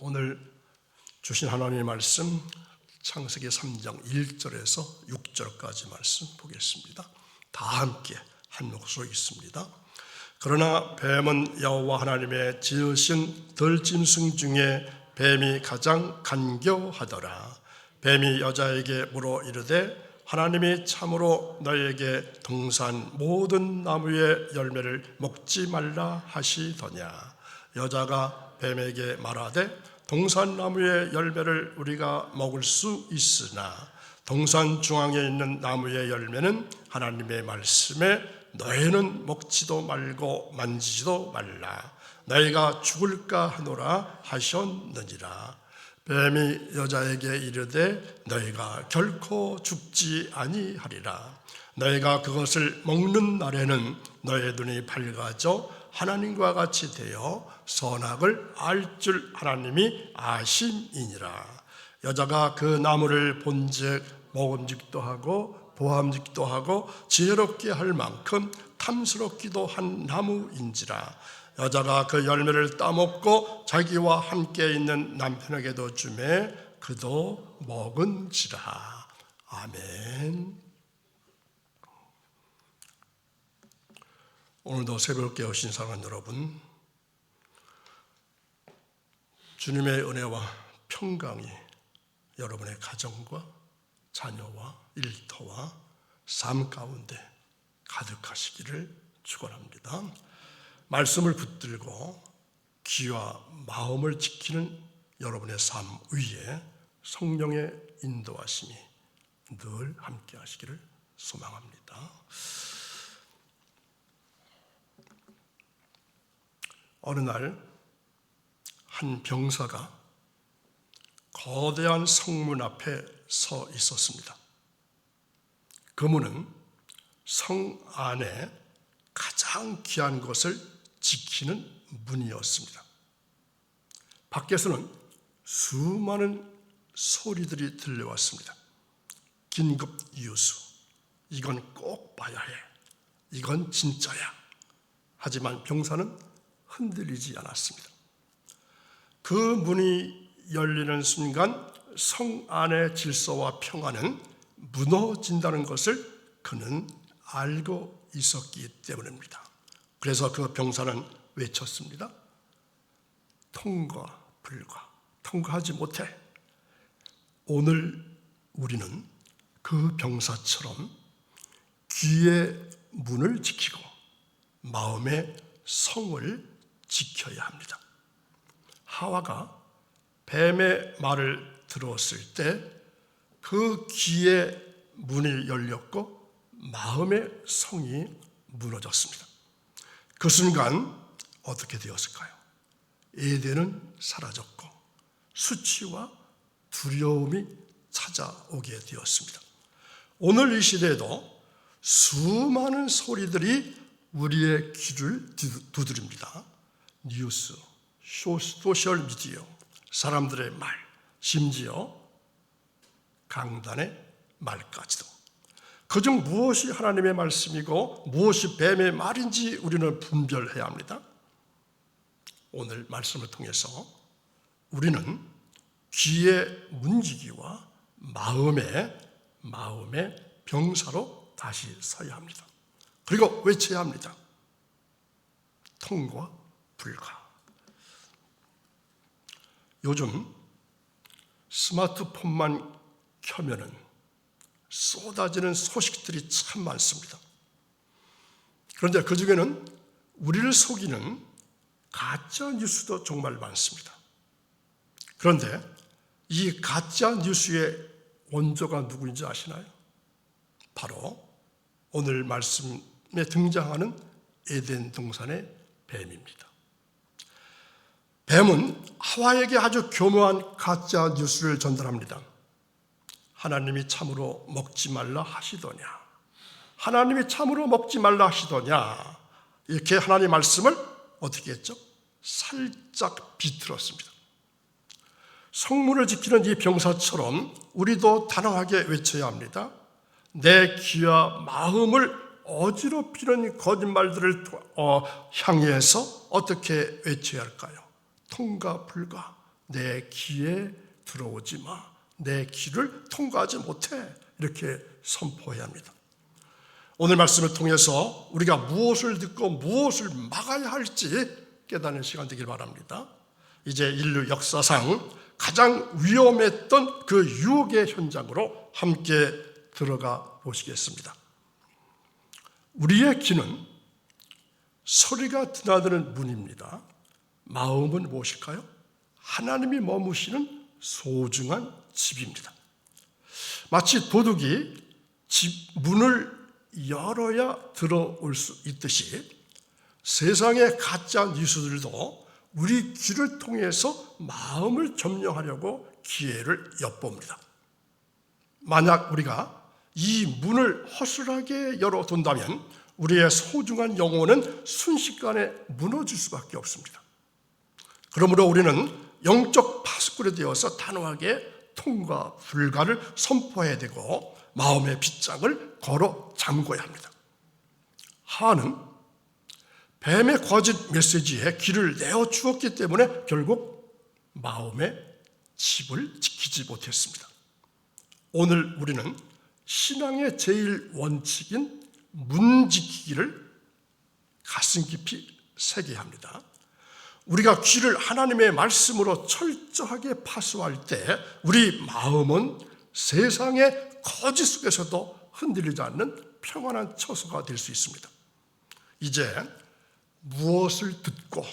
오늘 주신 하나님의 말씀 창세기 3장 1절에서 6절까지 말씀 보겠습니다. 다 함께 한 목소리 있습니다. 그러나 뱀은 여호와 하나님의 지으신 들짐승 중에 뱀이 가장 간교하더라. 뱀이 여자에게 물어 이르되 하나님이 참으로 너에게 동산 모든 나무의 열매를 먹지 말라 하시더냐. 여자가 뱀에게 말하되 동산 나무의 열매를 우리가 먹을 수 있으나 동산 중앙에 있는 나무의 열매는 하나님의 말씀에 너희는 먹지도 말고 만지지도 말라 너희가 죽을까 하노라 하셨느니라. 뱀이 여자에게 이르되 너희가 결코 죽지 아니하리라. 너희가 그것을 먹는 날에는 너희 눈이 밝아져 하나님과 같이 되어 선악을 알 줄 하나님이 아심이니라. 여자가 그 나무를 본즉 먹음직도 하고 보암직도 하고 지혜롭게 할 만큼 탐스럽기도 한 나무인지라. 여자가 그 열매를 따먹고 자기와 함께 있는 남편에게도 주매 그도 먹은지라. 아멘. 오늘도 새벽에 오신 사랑하는 여러분, 주님의 은혜와 평강이 여러분의 가정과 자녀와 일터와 삶 가운데 가득하시기를 축원합니다. 말씀을 붙들고 귀와 마음을 지키는 여러분의 삶 위에 성령의 인도하심이 늘 함께 하시기를 소망합니다. 어느 날 한 병사가 거대한 성문 앞에 서 있었습니다. 그 문은 성 안에 가장 귀한 것을 지키는 문이었습니다. 밖에서는 수많은 소리들이 들려왔습니다. 긴급 유수, 이건 꼭 봐야 해, 이건 진짜야. 하지만 병사는 흔들리지 않았습니다. 그 문이 열리는 순간 성 안의 질서와 평화는 무너진다는 것을 그는 알고 있었기 때문입니다. 그래서 그 병사는 외쳤습니다. 통과, 불가, 통과하지 못해. 오늘 우리는 그 병사처럼 귀의 문을 지키고 마음의 성을 지켜야 합니다. 하와가 뱀의 말을 들었을 때 그 귀의 문이 열렸고 마음의 성이 무너졌습니다. 그 순간 어떻게 되었을까요? 에덴은 사라졌고 수치와 두려움이 찾아오게 되었습니다. 오늘 이 시대에도 수많은 소리들이 우리의 귀를 두드립니다. 뉴스, 소셜미디어, 사람들의 말, 심지어 강단의 말까지도. 그중 무엇이 하나님의 말씀이고 무엇이 뱀의 말인지 우리는 분별해야 합니다. 오늘 말씀을 통해서 우리는 귀의 문지기와 마음의 병사로 다시 서야 합니다. 그리고 외쳐야 합니다. 통과, 불가. 요즘 스마트폰만 켜면은 쏟아지는 소식들이 참 많습니다. 그런데 그 중에는 우리를 속이는 가짜 뉴스도 정말 많습니다. 그런데 이 가짜 뉴스의 원조가 누구인지 아시나요? 바로 오늘 말씀에 등장하는 에덴 동산의 뱀입니다. 뱀은 하와에게 아주 교묘한 가짜 뉴스를 전달합니다. 하나님이 참으로 먹지 말라 하시더냐, 하나님이 참으로 먹지 말라 하시더냐, 이렇게 하나님의 말씀을 어떻게 했죠? 살짝 비틀었습니다. 성문을 지키는 이 병사처럼 우리도 단호하게 외쳐야 합니다. 내 귀와 마음을 어지럽히는 거짓말들을 향해서 어떻게 외쳐야 할까요? 통과 불가, 내 귀에 들어오지 마. 내 귀를 통과하지 못해. 이렇게 선포해야 합니다. 오늘 말씀을 통해서 우리가 무엇을 듣고 무엇을 막아야 할지 깨닫는 시간 되길 바랍니다. 이제 인류 역사상 가장 위험했던 그 유혹의 현장으로 함께 들어가 보시겠습니다. 우리의 귀는 소리가 드나드는 문입니다. 마음은 무엇일까요? 하나님이 머무시는 소중한 집입니다. 마치 도둑이 집 문을 열어야 들어올 수 있듯이 세상의 가짜 뉴스들도 우리 귀를 통해서 마음을 점령하려고 기회를 엿봅니다. 만약 우리가 이 문을 허술하게 열어둔다면 우리의 소중한 영혼은 순식간에 무너질 수밖에 없습니다. 그러므로 우리는 영적 파수꾼이 되어서 단호하게 통과 불가를 선포해야 되고 마음의 빗장을 걸어 잠궈야 합니다. 하와는 뱀의 거짓 메시지에 귀를 내어 주었기 때문에 결국 마음의 집을 지키지 못했습니다. 오늘 우리는 신앙의 제일 원칙인 문 지키기를 가슴 깊이 새겨야 합니다. 우리가 귀를 하나님의 말씀으로 철저하게 파수할 때 우리 마음은 세상의 거짓 속에서도 흔들리지 않는 평안한 처소가 될 수 있습니다. 이제 무엇을 듣고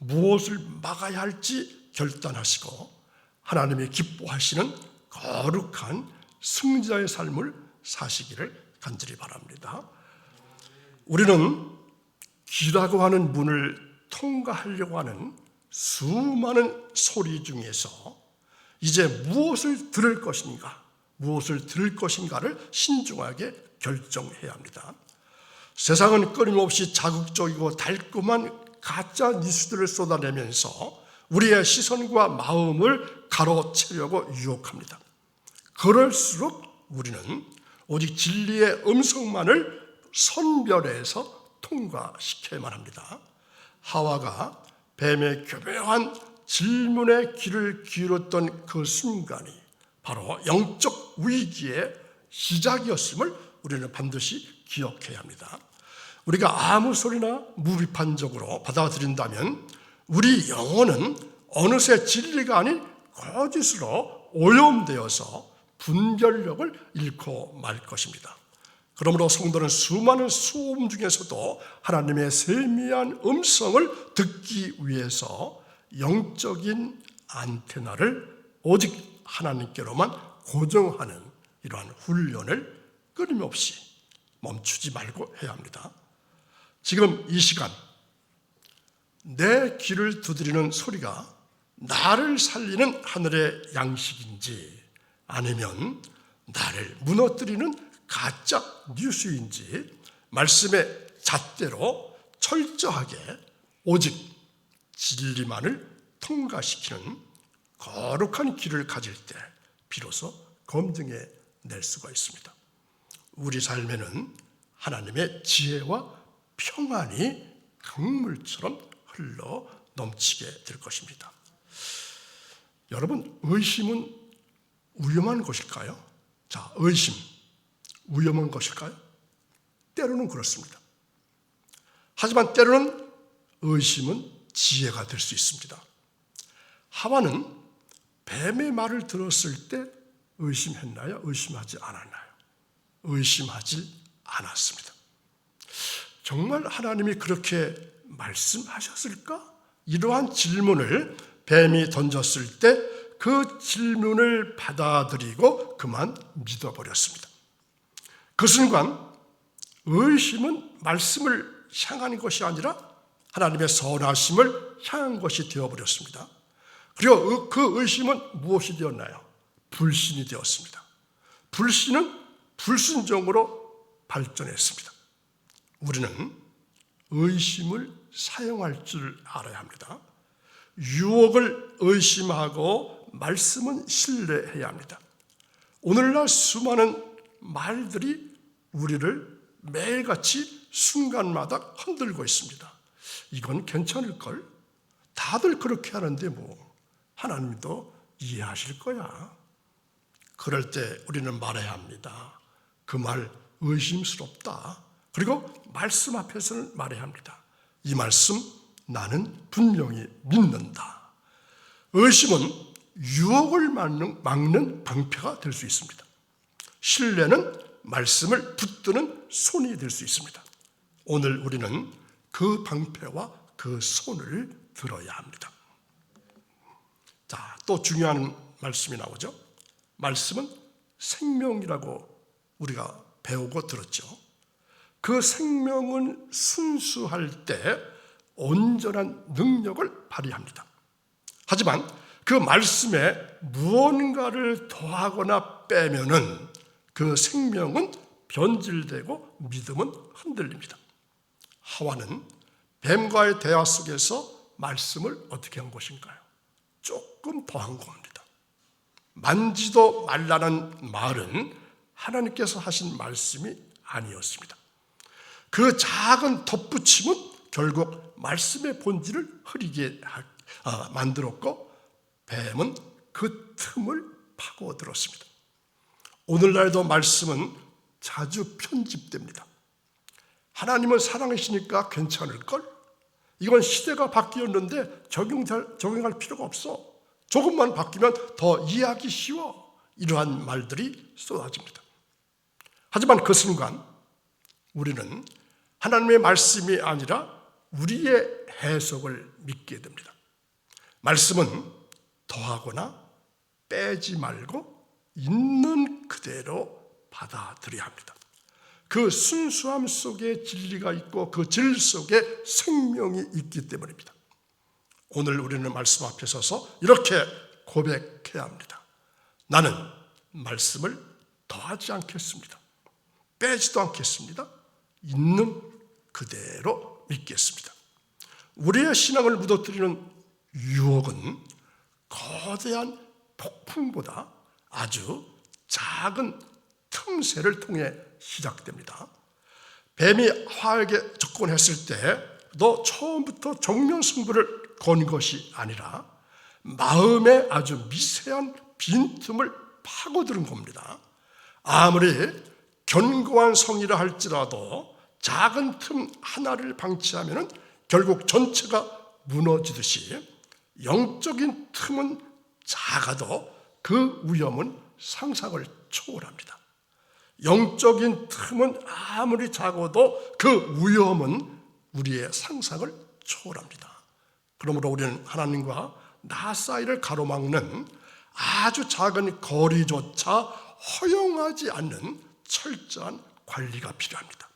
무엇을 막아야 할지 결단하시고 하나님이 기뻐하시는 거룩한 승자의 삶을 사시기를 간절히 바랍니다. 우리는 귀라고 하는 문을 통과하려고 하는 수많은 소리 중에서 이제 무엇을 들을 것인가, 무엇을 들을 것인가를 신중하게 결정해야 합니다. 세상은 끊임없이 자극적이고 달콤한 가짜 뉴스들을 쏟아내면서 우리의 시선과 마음을 가로채려고 유혹합니다. 그럴수록 우리는 오직 진리의 음성만을 선별해서 통과시켜야만 합니다. 하와가 뱀의 교묘한 질문에 귀를 기울였던 그 순간이 바로 영적 위기의 시작이었음을 우리는 반드시 기억해야 합니다. 우리가 아무 소리나 무비판적으로 받아들인다면 우리 영혼은 어느새 진리가 아닌 거짓으로 오염되어서 분별력을 잃고 말 것입니다. 그러므로 성도는 수많은 소음 중에서도 하나님의 세미한 음성을 듣기 위해서 영적인 안테나를 오직 하나님께로만 고정하는 이러한 훈련을 끊임없이 멈추지 말고 해야 합니다. 지금 이 시간 내 귀를 두드리는 소리가 나를 살리는 하늘의 양식인지 아니면 나를 무너뜨리는 가짜 뉴스인지 말씀의 잣대로 철저하게 오직 진리만을 통과시키는 거룩한 길을 가질 때 비로소 검증해 낼 수가 있습니다. 우리 삶에는 하나님의 지혜와 평안이 강물처럼 흘러 넘치게 될 것입니다. 여러분, 의심은 위험한 것일까요? 자, 의심 위험한 것일까요? 때로는 그렇습니다. 하지만 때로는 의심은 지혜가 될 수 있습니다. 하와는 뱀의 말을 들었을 때 의심했나요? 의심하지 않았나요? 의심하지 않았습니다. 정말 하나님이 그렇게 말씀하셨을까? 이러한 질문을 뱀이 던졌을 때 그 질문을 받아들이고 그만 믿어버렸습니다. 그 순간 의심은 말씀을 향한 것이 아니라 하나님의 선하심을 향한 것이 되어버렸습니다. 그리고 그 의심은 무엇이 되었나요? 불신이 되었습니다. 불신은 불순종으로 발전했습니다. 우리는 의심을 사용할 줄 알아야 합니다. 유혹을 의심하고 말씀은 신뢰해야 합니다. 오늘날 수많은 말들이 우리를 매일같이 순간마다 흔들고 있습니다. 이건 괜찮을걸? 다들 그렇게 하는데 뭐 하나님도 이해하실 거야. 그럴 때 우리는 말해야 합니다. 그 말 의심스럽다. 그리고 말씀 앞에서는 말해야 합니다. 이 말씀 나는 분명히 믿는다. 의심은 유혹을 막는 방패가 될 수 있습니다. 신뢰는 말씀을 붙드는 손이 될 수 있습니다. 오늘 우리는 그 방패와 그 손을 들어야 합니다. 자, 또 중요한 말씀이 나오죠. 말씀은 생명이라고 우리가 배우고 들었죠. 그 생명은 순수할 때 온전한 능력을 발휘합니다. 하지만 그 말씀에 무언가를 더하거나 빼면은 그 생명은 변질되고 믿음은 흔들립니다. 하와는 뱀과의 대화 속에서 말씀을 어떻게 한 것인가요? 조금 더한 겁니다. 만지도 말라는 말은 하나님께서 하신 말씀이 아니었습니다. 그 작은 덧붙임은 결국 말씀의 본질을 흐리게 만들었고 뱀은 그 틈을 파고들었습니다. 오늘날도 말씀은 자주 편집됩니다. 하나님은 사랑이시니까 괜찮을걸? 이건 시대가 바뀌었는데 적용할 필요가 없어. 조금만 바뀌면 더 이해하기 쉬워. 이러한 말들이 쏟아집니다. 하지만 그 순간 우리는 하나님의 말씀이 아니라 우리의 해석을 믿게 됩니다. 말씀은 더하거나 빼지 말고 있는 그대로 받아들여야 합니다. 그 순수함 속에 진리가 있고 그 질 속에 생명이 있기 때문입니다. 오늘 우리는 말씀 앞에 서서 이렇게 고백해야 합니다. 나는 말씀을 더하지 않겠습니다. 빼지도 않겠습니다. 있는 그대로 믿겠습니다. 우리의 신앙을 무너뜨리는 유혹은 거대한 폭풍보다 아주 작은 틈새를 통해 시작됩니다. 뱀이 하와에게 접근했을 때 너 처음부터 정면 승부를 건 것이 아니라 마음에 아주 미세한 빈틈을 파고드는 겁니다. 아무리 견고한 성이라 할지라도 작은 틈 하나를 방치하면 결국 전체가 무너지듯이 영적인 틈은 작아도 그 위험은 상상을 초월합니다. 영적인 틈은 아무리 작아도 그 위험은 우리의 상상을 초월합니다. 그러므로 우리는 하나님과 나 사이를 가로막는 아주 작은 거리조차 허용하지 않는 철저한 관리가 필요합니다.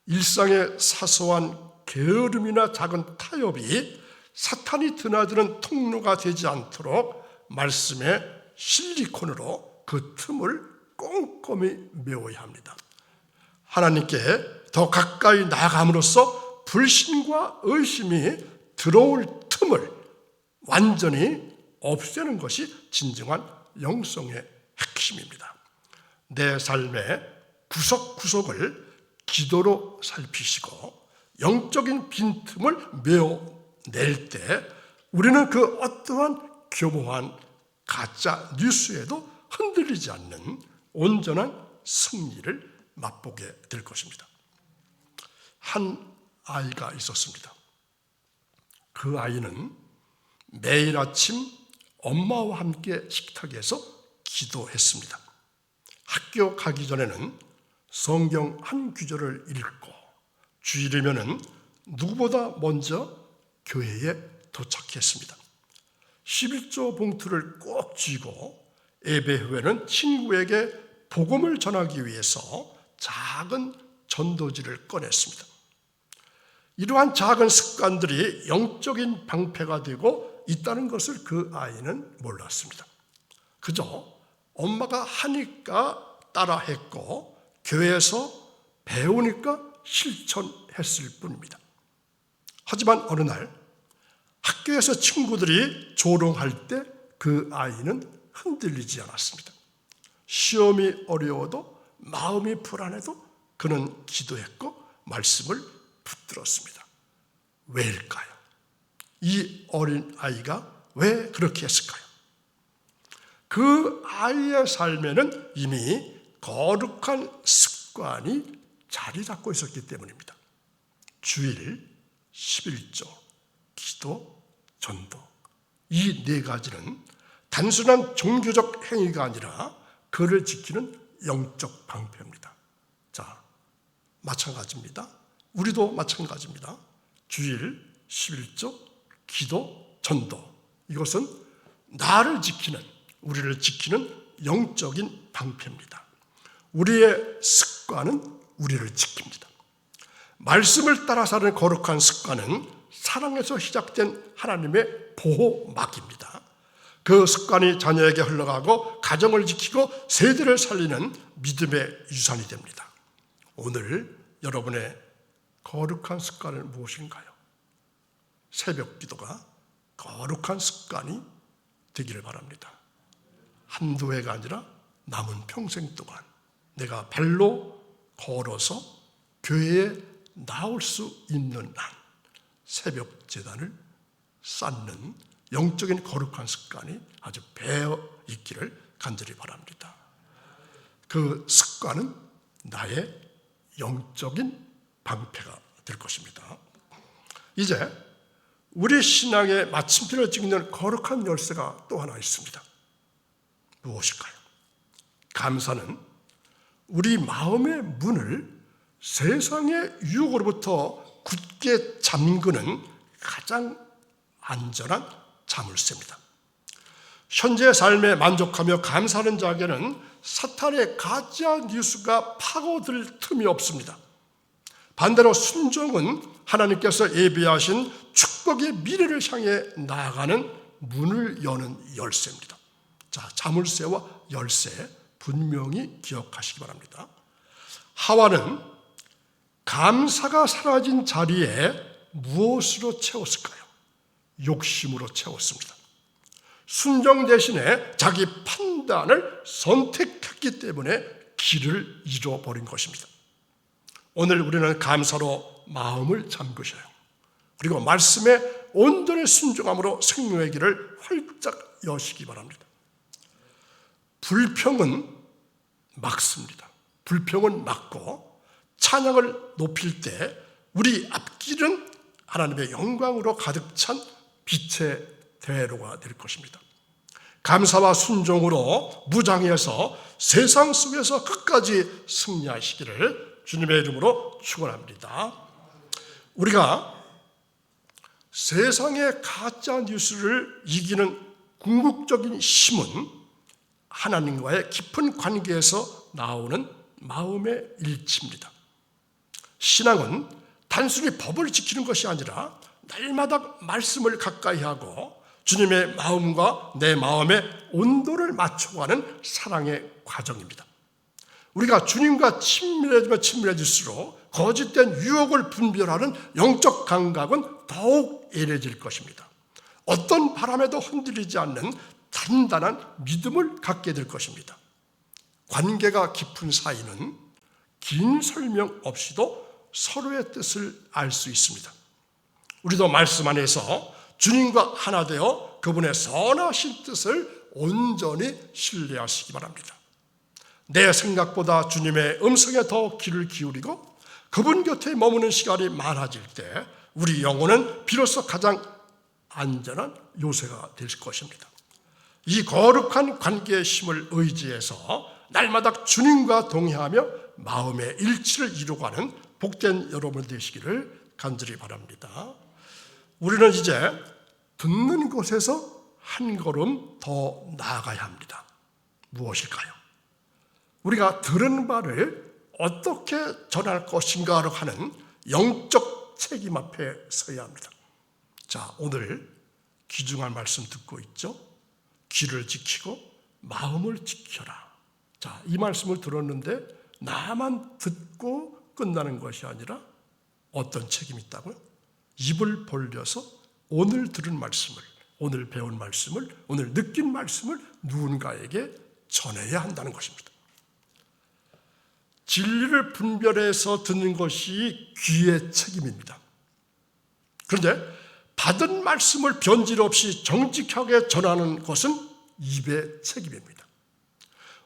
일상의 사소한 게으름이나 작은 타협이 사탄이 드나드는 통로가 되지 않도록 말씀의 실리콘으로 그 틈을 꼼꼼히 메워야 합니다. 하나님께 더 가까이 나아감으로써 불신과 의심이 들어올 틈을 완전히 없애는 것이 진정한 영성의 핵심입니다. 내 삶의 구석구석을 기도로 살피시고 영적인 빈틈을 메워낼 때 우리는 그 어떠한 교모한 가짜 뉴스에도 흔들리지 않는 온전한 승리를 맛보게 될 것입니다. 한 아이가 있었습니다. 그 아이는 매일 아침 엄마와 함께 식탁에서 기도했습니다. 학교 가기 전에는 성경 한 구절을 읽고 주일이면은 누구보다 먼저 교회에 도착했습니다. 11조 봉투를 꼭 쥐고 예배 후에는 친구에게 복음을 전하기 위해서 작은 전도지를 꺼냈습니다. 이러한 작은 습관들이 영적인 방패가 되고 있다는 것을 그 아이는 몰랐습니다. 그저 엄마가 하니까 따라했고 교회에서 배우니까 실천했을 뿐입니다. 하지만 어느 날 학교에서 친구들이 조롱할 때 그 아이는 흔들리지 않았습니다. 시험이 어려워도 마음이 불안해도 그는 기도했고 말씀을 붙들었습니다. 왜일까요? 이 어린 아이가 왜 그렇게 했을까요? 그 아이의 삶에는 이미 거룩한 습관이 자리 잡고 있었기 때문입니다. 주일, 11조, 기도, 전도, 이 네 가지는 단순한 종교적 행위가 아니라 그를 지키는 영적 방패입니다. 자, 마찬가지입니다. 우리도 마찬가지입니다. 주일, 11조, 기도, 전도, 이것은 나를 지키는, 우리를 지키는 영적인 방패입니다. 우리의 습관은 우리를 지킵니다. 말씀을 따라 사는 거룩한 습관은 사랑에서 시작된 하나님의 보호막입니다. 그 습관이 자녀에게 흘러가고 가정을 지키고 세대를 살리는 믿음의 유산이 됩니다. 오늘 여러분의 거룩한 습관은 무엇인가요? 새벽 기도가 거룩한 습관이 되기를 바랍니다. 한두 해가 아니라 남은 평생 동안 내가 발로 걸어서 교회에 나올 수 있는 한 새벽 제단을 쌓는 영적인 거룩한 습관이 아주 배어 있기를 간절히 바랍니다. 그 습관은 나의 영적인 방패가 될 것입니다. 이제 우리 신앙의 마침표를 찍는 거룩한 열쇠가 또 하나 있습니다. 무엇일까요? 감사는 우리 마음의 문을 세상의 유혹으로부터 굳게 잠그는 가장 안전한 자물쇠입니다. 현재 삶에 만족하며 감사하는 자에게는 사탄의 가짜 뉴스가 파고들 틈이 없습니다. 반대로 순종은 하나님께서 예비하신 축복의 미래를 향해 나아가는 문을 여는 열쇠입니다. 자, 자물쇠와 열쇠 분명히 기억하시기 바랍니다. 하와는 감사가 사라진 자리에 무엇으로 채웠을까요? 욕심으로 채웠습니다. 순종 대신에 자기 판단을 선택했기 때문에 길을 잃어버린 것입니다. 오늘 우리는 감사로 마음을 잠그셔요. 그리고 말씀에 온전히 순종함으로 생명의 길을 활짝 여시기 바랍니다. 불평은 막습니다. 불평은 막고 찬양을 높일 때 우리 앞길은 하나님의 영광으로 가득 찬 빛의 대로가 될 것입니다. 감사와 순종으로 무장해서 세상 속에서 끝까지 승리하시기를 주님의 이름으로 축원합니다. 우리가 세상의 가짜 뉴스를 이기는 궁극적인 힘은 하나님과의 깊은 관계에서 나오는 마음의 일치입니다. 신앙은 단순히 법을 지키는 것이 아니라 날마다 말씀을 가까이 하고 주님의 마음과 내 마음의 온도를 맞춰가는 사랑의 과정입니다. 우리가 주님과 친밀해지면 친밀해질수록 거짓된 유혹을 분별하는 영적 감각은 더욱 예리해질 것입니다. 어떤 바람에도 흔들리지 않는 단단한 믿음을 갖게 될 것입니다. 관계가 깊은 사이는 긴 설명 없이도 서로의 뜻을 알 수 있습니다. 우리도 말씀 안에서 주님과 하나 되어 그분의 선하신 뜻을 온전히 신뢰하시기 바랍니다. 내 생각보다 주님의 음성에 더 귀를 기울이고 그분 곁에 머무는 시간이 많아질 때 우리 영혼은 비로소 가장 안전한 요새가 될 것입니다. 이 거룩한 관계의 힘을 의지해서 날마다 주님과 동행하며 마음의 일치를 이루어가는 복된 여러분 되시기를 간절히 바랍니다. 우리는 이제 듣는 곳에서 한 걸음 더 나아가야 합니다. 무엇일까요? 우리가 들은 바를 어떻게 전할 것인가로 하는 영적 책임 앞에 서야 합니다. 자, 오늘 귀중한 말씀 듣고 있죠? 귀를 지키고 마음을 지켜라. 자, 이 말씀을 들었는데 나만 듣고 끝나는 것이 아니라 어떤 책임이 있다고요? 입을 벌려서 오늘 들은 말씀을, 오늘 배운 말씀을, 오늘 느낀 말씀을 누군가에게 전해야 한다는 것입니다. 진리를 분별해서 듣는 것이 귀의 책임입니다. 그런데 받은 말씀을 변질 없이 정직하게 전하는 것은 입의 책임입니다.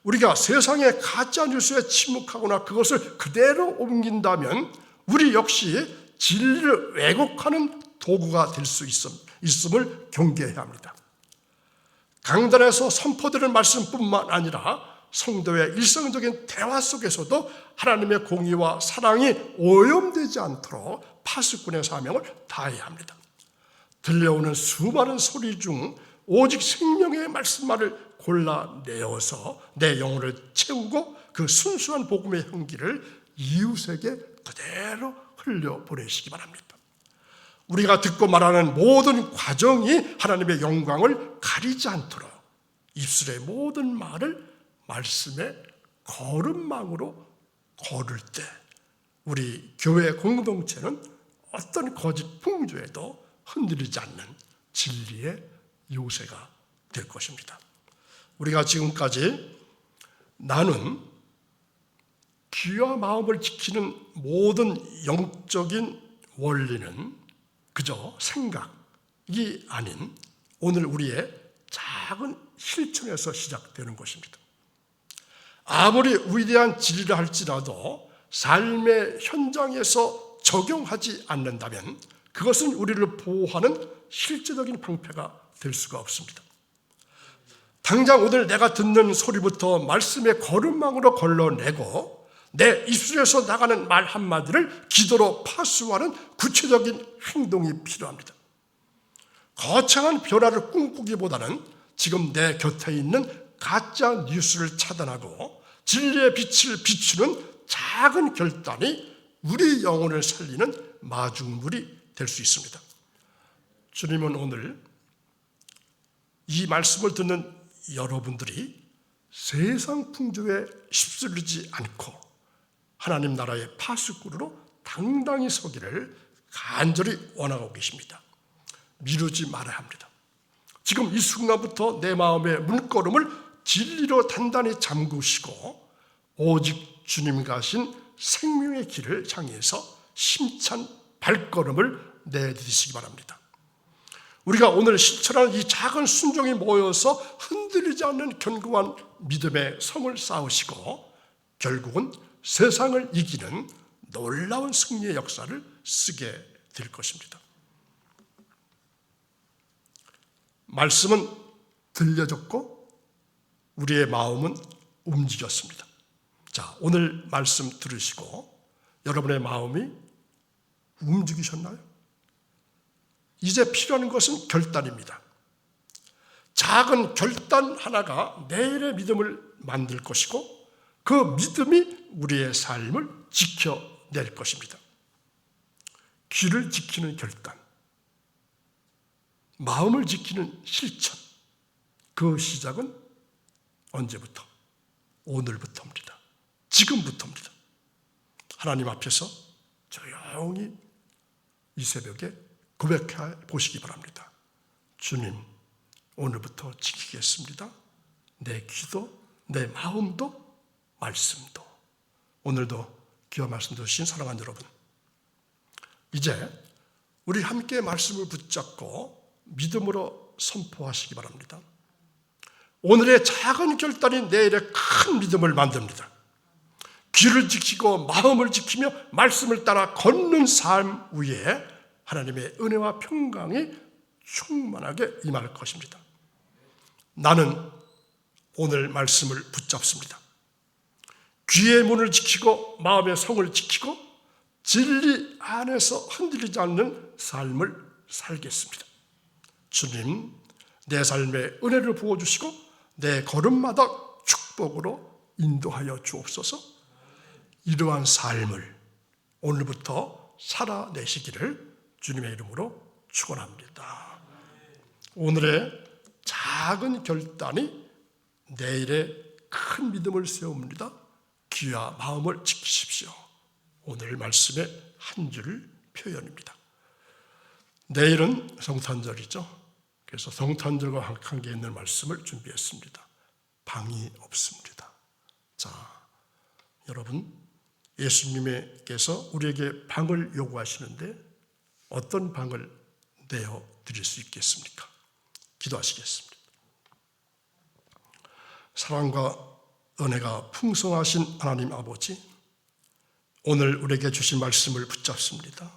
우리가 세상의 가짜 뉴스에 침묵하거나 그것을 그대로 옮긴다면 우리 역시 진리를 왜곡하는 도구가 될 수 있음을 경계해야 합니다. 강단에서 선포되는 말씀뿐만 아니라 성도의 일상적인 대화 속에서도 하나님의 공의와 사랑이 오염되지 않도록 파수꾼의 사명을 다해야 합니다. 들려오는 수많은 소리 중 오직 생명의 말씀만을 골라내어서 내 영혼을 채우고 그 순수한 복음의 향기를 이웃에게 그대로 흘려보내시기 바랍니다. 우리가 듣고 말하는 모든 과정이 하나님의 영광을 가리지 않도록 입술의 모든 말을 말씀의 거름망으로 걸을 때 우리 교회 공동체는 어떤 거짓 풍조에도 흔들리지 않는 진리의 요새가 될 것입니다. 우리가 지금까지 나는 귀와 마음을 지키는 모든 영적인 원리는 그저 생각이 아닌 오늘 우리의 작은 실천에서 시작되는 것입니다. 아무리 위대한 진리를 할지라도 삶의 현장에서 적용하지 않는다면 그것은 우리를 보호하는 실제적인 방패가 될 수가 없습니다. 당장 오늘 내가 듣는 소리부터 말씀의 거름망으로 걸러내고 내 입술에서 나가는 말 한마디를 기도로 파수하는 구체적인 행동이 필요합니다. 거창한 변화를 꿈꾸기보다는 지금 내 곁에 있는 가짜 뉴스를 차단하고 진리의 빛을 비추는 작은 결단이 우리 영혼을 살리는 마중물이 될 수 있습니다. 주님은 오늘 이 말씀을 듣는 여러분들이 세상 풍조에 휩쓸리지 않고 하나님 나라의 파수꾼으로 당당히 서기를 간절히 원하고 계십니다. 미루지 말아야 합니다. 지금 이 순간부터 내 마음의 문걸음을 진리로 단단히 잠그시고 오직 주님 가신 생명의 길을 향해서 심찬 발걸음을 내디디시기 바랍니다. 우리가 오늘 실천하는 이 작은 순종이 모여서 흔들리지 않는 견고한 믿음의 성을 쌓으시고 결국은 세상을 이기는 놀라운 승리의 역사를 쓰게 될 것입니다. 말씀은 들려졌고 우리의 마음은 움직였습니다. 자, 오늘 말씀 들으시고 여러분의 마음이 움직이셨나요? 이제 필요한 것은 결단입니다. 작은 결단 하나가 내일의 믿음을 만들 것이고 그 믿음이 우리의 삶을 지켜낼 것입니다. 귀를 지키는 결단, 마음을 지키는 실천, 그 시작은 언제부터? 오늘부터입니다. 지금부터입니다. 하나님 앞에서 조용히 이 새벽에 고백해 보시기 바랍니다. 주님, 오늘부터 지키겠습니다. 내 귀도, 내 마음도, 말씀도. 오늘도 귀와 말씀 들으신 사랑하는 여러분, 이제 우리 함께 말씀을 붙잡고 믿음으로 선포하시기 바랍니다. 오늘의 작은 결단이 내일의 큰 믿음을 만듭니다. 귀를 지키고 마음을 지키며 말씀을 따라 걷는 삶 위에 하나님의 은혜와 평강이 충만하게 임할 것입니다. 나는 오늘 말씀을 붙잡습니다. 귀의 문을 지키고 마음의 성을 지키고 진리 안에서 흔들리지 않는 삶을 살겠습니다. 주님, 내 삶에 은혜를 부어주시고 내 걸음마다 축복으로 인도하여 주옵소서. 이러한 삶을 오늘부터 살아내시기를 주님의 이름으로 축원합니다. 오늘의 작은 결단이 내일의 큰 믿음을 세웁니다. 귀와 마음을 지키십시오. 오늘 말씀의 한 줄 표현입니다. 내일은 성탄절이죠. 그래서 성탄절과 관계 있는 말씀을 준비했습니다. 방이 없습니다. 자, 여러분, 예수님께서 우리에게 방을 요구하시는데 어떤 방을 되어 드릴 수 있겠습니까? 기도하시겠습니다. 사랑과 은혜가 풍성하신 하나님 아버지, 오늘 우리에게 주신 말씀을 붙잡습니다.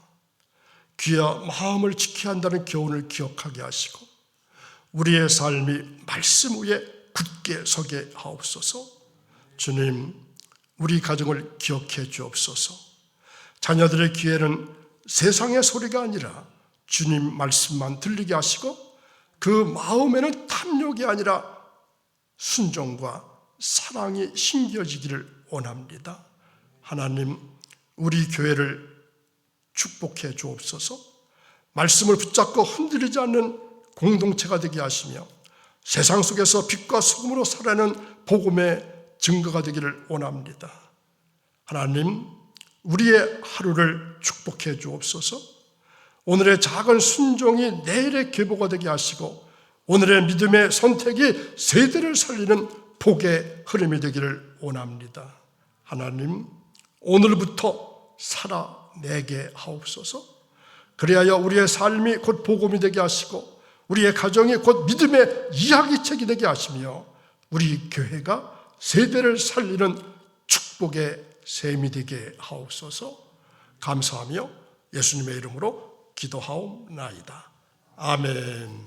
귀와 마음을 지켜야 한다는 교훈을 기억하게 하시고 우리의 삶이 말씀 위에 굳게 서게 하옵소서. 주님, 우리 가정을 기억해 주옵소서. 자녀들의 귀에는 세상의 소리가 아니라 주님 말씀만 들리게 하시고 그 마음에는 탐욕이 아니라 순종과 사랑이 심겨지기를 원합니다. 하나님, 우리 교회를 축복해 주옵소서. 말씀을 붙잡고 흔들리지 않는 공동체가 되게 하시며 세상 속에서 빛과 소금으로 살아가는 복음의 증거가 되기를 원합니다. 하나님, 우리의 하루를 축복해 주옵소서. 오늘의 작은 순종이 내일의 계보가 되게 하시고 오늘의 믿음의 선택이 세대를 살리는 복의 흐름이 되기를 원합니다. 하나님, 오늘부터 살아내게 하옵소서. 그리하여 우리의 삶이 곧 복음이 되게 하시고 우리의 가정이 곧 믿음의 이야기책이 되게 하시며 우리 교회가 세대를 살리는 축복의 셈이 되게 하옵소서. 감사하며 예수님의 이름으로 기도하옵나이다. 아멘.